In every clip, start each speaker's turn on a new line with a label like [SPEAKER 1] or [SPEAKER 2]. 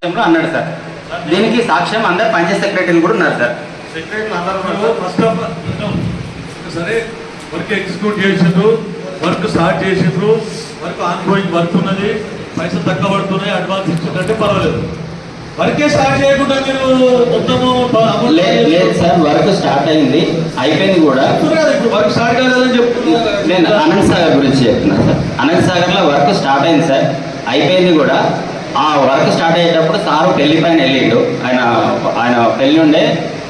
[SPEAKER 1] అన్నాడు సార్. దీనికి సాక్ష్యం అందరు పంచాయత్ సెక్రటరీలు కూడా ఉన్నారు సార్.
[SPEAKER 2] సరే, వర్క్ ఎగ్జిక్యూట్ చేసిండ్రు, వర్క్ స్టార్ట్ చేసిండ్రు, వర్క్ ఆన్ గోయింగ్ వర్క్ ఉన్నది, పైసలు తక్కువ పడుతున్నాయి, అడ్వాన్స్ ఇచ్చిందంటే పర్వాలేదు. వర్కే స్టార్ట్ చేయకుండా మీరు మొత్తము
[SPEAKER 1] లేదు సార్. వర్క్ స్టార్ట్ అయింది, అయిపోయింది కూడా.
[SPEAKER 2] ఇప్పుడు వర్క్ స్టార్ట్ కాలేదని చెప్తున్నారు.
[SPEAKER 1] నేను అనంత్ సాగర్ గురించి చెప్తున్నాను సార్. అనంత్ సాగర్లో వర్క్ స్టార్ట్ అయింది సార్, అయిపోయింది కూడా. ఆ వర్క్ స్టార్ట్ అయ్యేటప్పుడు సారు పెళ్లి పైన వెళ్ళిండు. ఆయన పెళ్లి ఉండే.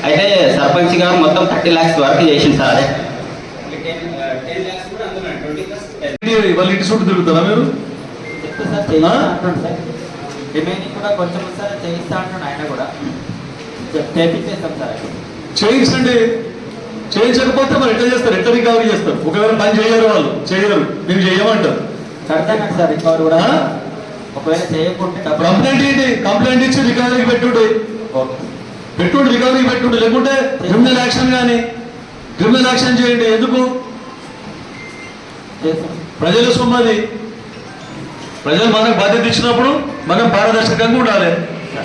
[SPEAKER 1] అయితే సర్పంచ్ గారు మొత్తం 30 lakhs వర్క్ చేసింది సార్. అదే
[SPEAKER 2] వాళ్ళ ఇంటి చుట్టూ తిరుగుతారా మీరు?
[SPEAKER 1] రిమైనింగ్ కూడా కొంచెం సార్ చేయిస్తా అంటున్నాడు. ఆయన కూడా చేయించేస్తాం సార్.
[SPEAKER 2] చేయించండి. చేయించకపోతే మరి ఎట్లా చేస్తారు? ఎట్లా రికవరీ చేస్తారు? ఒకవేళ పని చేయరు, వాళ్ళు చేయరు, మేము చేయమంటారు.
[SPEAKER 1] కడతాను సార్ రికవరీ కూడా. ఒకవేళ చేయకుంటే
[SPEAKER 2] కంప్లైంట్ ఏంటి? కంప్లైంట్ ఇచ్చి రికవరీకి పెట్టుడు, రికవరీకి పెట్టుడు. లేకుంటే క్రిమినల్ యాక్షన్ కానీ క్రిమినల్ యాక్షన్ చేయండి. ఎందుకు? ప్రజల సొమ్మది. ప్రజలు మనకు బాధ్యత ఇచ్చినప్పుడు మనం పారదర్శకంగా ఉండాలి.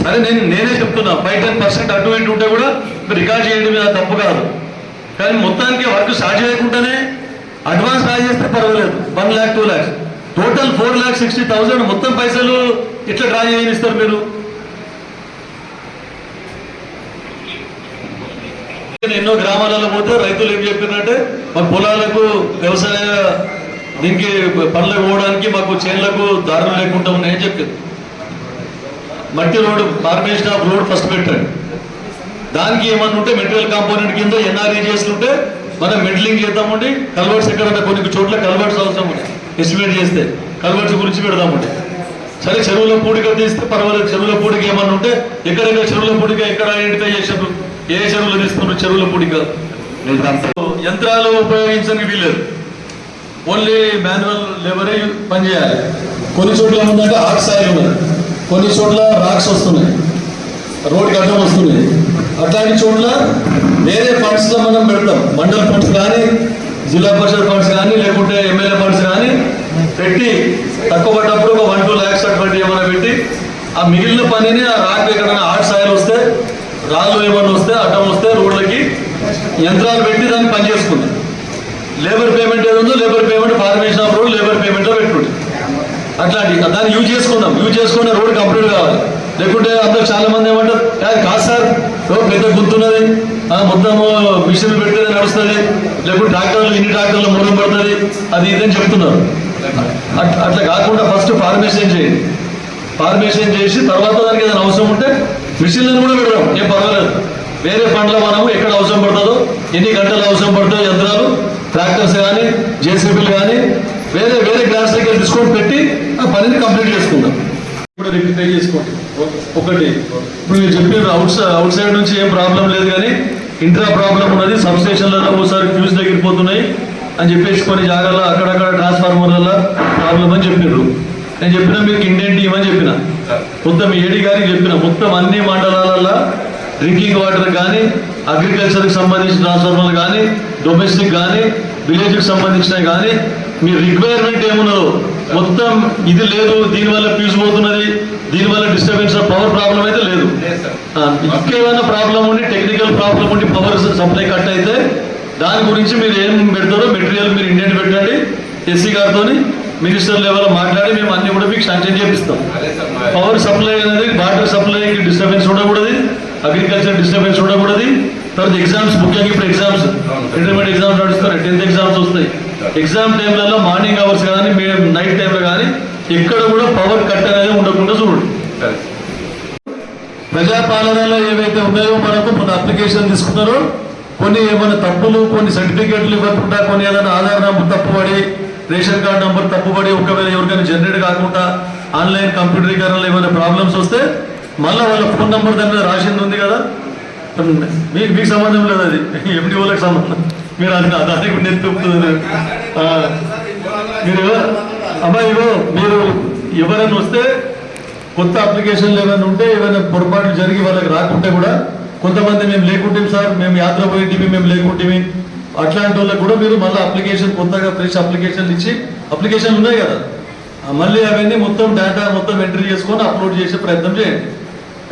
[SPEAKER 2] సరే, నేనే చెప్తున్నా, 5-10% అటు ఇటు ఉంటే కూడా రికార్డ్ చేయడం మీద తప్పు కాదు. కానీ మొత్తానికి వర్క్ స్టార్ట్ చేయకుండానే అడ్వాన్స్ డ్రా చేస్తే పర్వాలేదు. 1 lakh 2 lakhs టోటల్ 4,60,000 మొత్తం పైసలు ఇట్లా డ్రా చేయనిస్తారు మీరు? ఎన్నో గ్రామాలలో పోతే రైతులు ఏం చెప్పినట్టే, మా పొలాలకు వ్యవసాయ దీనికి పనులకు పోవడానికి మాకు చేనులకు దారులు లేకుండా ఉన్నాయని చెప్పింది. మట్టి road, formation of road first పెట్టండి. దానికి ఏమన్నా ఉంటే మెటీరియల్ కాంపోనెంట్ కింద ఎన్ఆర్ఈజీఎస్ ఉంటే మనం మెడ్లింగ్ చేద్దామండి. కల్వర్ట్స్ ఎక్కడన్నా కొన్ని చోట్ల కల్వర్ట్స్ అవసరం ఉంది. ఎస్టిమేట్ చేస్తే కల్వర్ట్స్ గురించి పెడదామండి. సరే, చెరువుల పూడిక తీస్తే పర్వాలేదు. చెరువుల పూడిక ఏమన్నా ఉంటే ఎక్కడెక్కడ చెరువుల పూడిక ఎక్కడ ఐడెంటిఫై చేసారు, ఏ చెరువులు తీస్తున్నారు చెరువుల పూడిక. యంత్రాలు ఉపయోగించడానికి వీలేదు. ఓన్లీ మాన్యువల్ లేబరే పనిచేయాలి. కొన్ని చోట్ల ఏముందంటే హార్డ్ సాయిల్ ఉన్నది, కొన్ని చోట్ల రాక్స్ వస్తున్నాయి, రోడ్ గడ్డం వస్తున్నాయి. అట్లాంటి చోట్ల వేరే ఫండ్స్లో మనం పెడతాం. మండల్ ఫండ్స్ కానీ, జిల్లా పరిషత్ ఫండ్స్ కానీ, లేకుంటే ఎమ్మెల్యే ఫండ్స్ కానీ పెట్టి తక్కువ పడ్డప్పుడు ఒక 1-2 lakhs అటువంటి ఏమైనా పెట్టి ఆ మిగిలిన పనిని ఆ రాక్ ఎక్కడైనా హార్డ్ సాయిల్ వస్తే, రాళ్ళు ఏమన్నా వస్తే, అడ్డం వస్తే రోడ్లకి యంత్రాలు పెట్టి దాన్ని పని చేసుకుంది. లేబర్ పేమెంట్ ఏది ఉందో labour payment formation of road labour పేమెంట్లో పెట్టుకుంది. అట్లాంటి దాన్ని యూజ్ చేసుకుందాం. యూజ్ చేసుకునే రోడ్ కంప్లీట్ కావాలి. లేకుంటే అందరూ చాలా మంది ఏమంటారు, కాదు సార్ పెద్ద గుర్తున్నది, మొత్తం మిషన్ పెడితే నడుస్తుంది, లేకుంటే ట్రాక్టర్లు ఇన్ని ట్రాక్టర్లు మూలం పడుతుంది, అది ఇదని చెప్తున్నారు. అట్లా కాకుండా ఫస్ట్ ఫార్మేషన్ చేయండి. ఫార్మేషన్ చేసి తర్వాత దానికి ఏదైనా అవసరం ఉంటే మిషన్లను కూడా పెడదాం, ఏం పర్వాలేదు. వేరే ఫండ్లో మనము ఎక్కడ అవసరం పడుతుందో, ఎన్ని గంటలు అవసరం పడుతుందో యంత్రాలు, ట్రాక్టర్స్ కానీ, జేసీబీలు కానీ వేరే గ్రాస్ దగ్గర తీసుకొని పెట్టి ఆ పనిని కంప్లీట్ చేసుకుందాం. కూడా రిక్టిఫై చేసుకోండి. ఒకటి, ఇప్పుడు మీరు చెప్పారు అవుట్ సైడ్ నుంచి ఏం ప్రాబ్లం లేదు, కానీ ఇంట్రా ప్రాబ్లం ఉన్నది. సబ్ స్టేషన్లలో ఒకసారి ఫ్యూజ్ దగ్గరిపోతున్నాయి అని చెప్పేసి కొన్ని జాగాల్లో అక్కడక్కడ ట్రాన్స్ఫార్మర్లలో ప్రాబ్లం అని చెప్పారు. నేను చెప్పిన మీకు ఇండియన్ టీమ్ అని చెప్పిన, మొత్తం ఏడీ గారికి చెప్పిన, మొత్తం అన్ని మండలాలలో డ్రింకింగ్ వాటర్ కానీ, అగ్రికల్చర్కి సంబంధించిన ట్రాన్స్ఫార్మర్లు కానీ, డొమెస్టిక్ కానీ, విలేజ్కి సంబంధించినవి కానీ, మీ రిక్వైర్మెంట్ ఏమున్నదో మొత్తం ఇది లేదు, దీనివల్ల ఫ్యూజ్ పోతున్నది, దీనివల్ల డిస్టర్బెన్స్ ఆఫ్ పవర్ ప్రాబ్లం అయితే లేదు. ఇంకేమైనా ప్రాబ్లం ఉండి, టెక్నికల్ ప్రాబ్లం ఉండి పవర్ సప్లై కట్ అయితే దాని గురించి మీరు ఏం పెడతారో మెటీరియల్ మీరు ఇండియన్ పెట్టండి. ఎస్సీ గారితో మినిస్టర్ లెవెల్లో మాట్లాడి మేము అన్ని కూడా మీకు శాంక్షన్ చేపిస్తాం. పవర్ సప్లై అనేది వాటర్ సప్లైకి డిస్టర్బెన్స్ ఉండకూడదు, అగ్రికల్చర్ డిస్టర్బెన్స్ ఉండకూడదు. తర్వాత ఎగ్జామ్స్, ముఖ్యంగా ఇప్పుడు ఎగ్జామ్స్, ఇంటర్మీడియట్ ఎగ్జామ్స్ నడుస్తారు, 10th ఎగ్జామ్స్ వస్తాయి. ఎగ్జామ్ టైంలలో మార్నింగ్ అవర్స్ కానీ నైట్ టైంలో కానీ ఎక్కడ కూడా పవర్ కట్ అనేది ఉండకుండా చూడండి. ప్రజాపాలనలో ఏవైతే ఉన్నాయో మనకు మన అప్లికేషన్ తీసుకున్నారో కొన్ని ఏమైనా తప్పులు, కొన్ని సర్టిఫికేట్లు ఇవ్వకుండా, కొన్ని ఏదైనా ఆధార్ నంబర్ తప్పుపడి, రేషన్ కార్డు నంబర్ తప్పుపడి, ఒకవేళ ఎవరికైనా జనరేట్ కాకుండా ఆన్లైన్ కంప్యూటరీకరణలో ఏమైనా ప్రాబ్లమ్స్ వస్తే మళ్ళీ వాళ్ళ ఫోన్ నెంబర్ దాని మీద రాసింది ఉంది కదా, మీకు సంబంధం లేదు, అది ఎండి వాళ్ళకి సంబంధం. మీరు అది దానికి నెత్తుతుంది. మీరు అమ్మాయి మీరు ఎవరైనా వస్తే కొత్త అప్లికేషన్లు ఏమైనా ఉంటే, ఏమైనా పొరపాట్లు జరిగి వాళ్ళకి రాకుంటే కూడా, కొంతమంది మేము లేకుంటే సార్ మేము యాత్ర పోయింటివి మేము లేకుంటే, అట్లాంటి వాళ్ళకి కూడా మీరు మళ్ళీ అప్లికేషన్ కొత్తగా ఫ్రెష్ అప్లికేషన్లు ఇచ్చి, అప్లికేషన్లు ఉన్నాయి కదా, మళ్ళీ అవన్నీ మొత్తం డేటా మొత్తం ఎంట్రీ చేసుకొని అప్లోడ్ చేసే ప్రయత్నం చేయండి.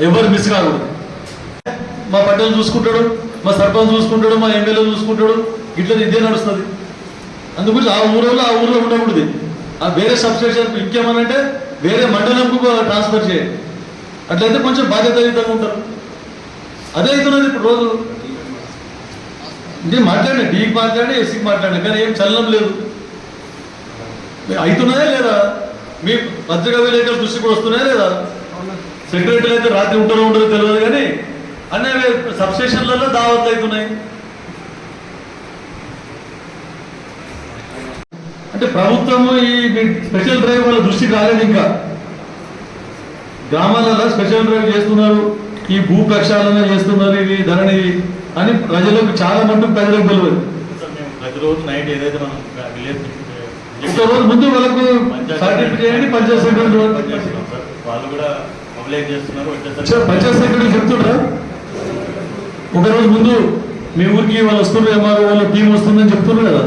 [SPEAKER 2] ఎవరు మిస్ కాకూడదు. మా పట్టణం చూసుకుంటాడు, మా సర్పంచ్ చూసుకుంటాడు, మా ఎమ్మెల్యే చూసుకుంటాడు, ఇట్లా ఇదే నడుస్తుంది. అందుగురించి ఆ ఊరిలో ఉండకూడదు. ఆ వేరే సబ్స్టేషన్ ఇంకేమనంటే వేరే మండలంకు ట్రాన్స్ఫర్ చేయండి. అట్లయితే కొంచెం బాధ్యతాయుతంగా ఉంటారు. అదే అవుతున్నది ఇప్పుడు రోజు. నేను మాట్లాడినా, డీకి మాట్లాడి, ఎస్సీకి మాట్లాడినా, కానీ ఏం చలనం లేదు. అవుతున్నాయా లేదా? మీ పత్రికా విలేకరుల దృష్టి కూడా వస్తున్నాయా లేదా? సెక్రటరీలు అయితే రాత్రి ఉంటారో తెలియదు, కానీ అన్నీ సబ్స్టేషన్లలో దావత్లు అవుతున్నాయి. అంటే ప్రభుత్వము ఈ స్పెషల్ డ్రైవ్ వాళ్ళ దృష్టికి రాలేదు. ఇంకా గ్రామాలలో స్పెషల్ డ్రైవ్ చేస్తున్నారు, ఈ భూ ప్రక్షాళన చేస్తున్నారు, ఇవి ధరణి అని ప్రజలకు చాలా మటుకు ప్రజలకు తెలియదు.
[SPEAKER 3] ప్రతిరోజు నైట్ ఏదైతే మనం
[SPEAKER 2] ఒక రోజు ముందు వాళ్ళకు సర్టిఫికేట్ చేయండి, పంచాయత్ సెక్రటరీ
[SPEAKER 3] వాళ్ళు కూడా మొబిలైజ్ చేస్తున్నారు.
[SPEAKER 2] పంచాయత్ సెక్రటరీ చెప్తుండ్రా ఒక రోజు ముందు మీ ఊరికి వాళ్ళు వస్తున్నారు, ఎంఆర్ఓ వాళ్ళ టీం వస్తుందని చెప్తున్నారు కదా.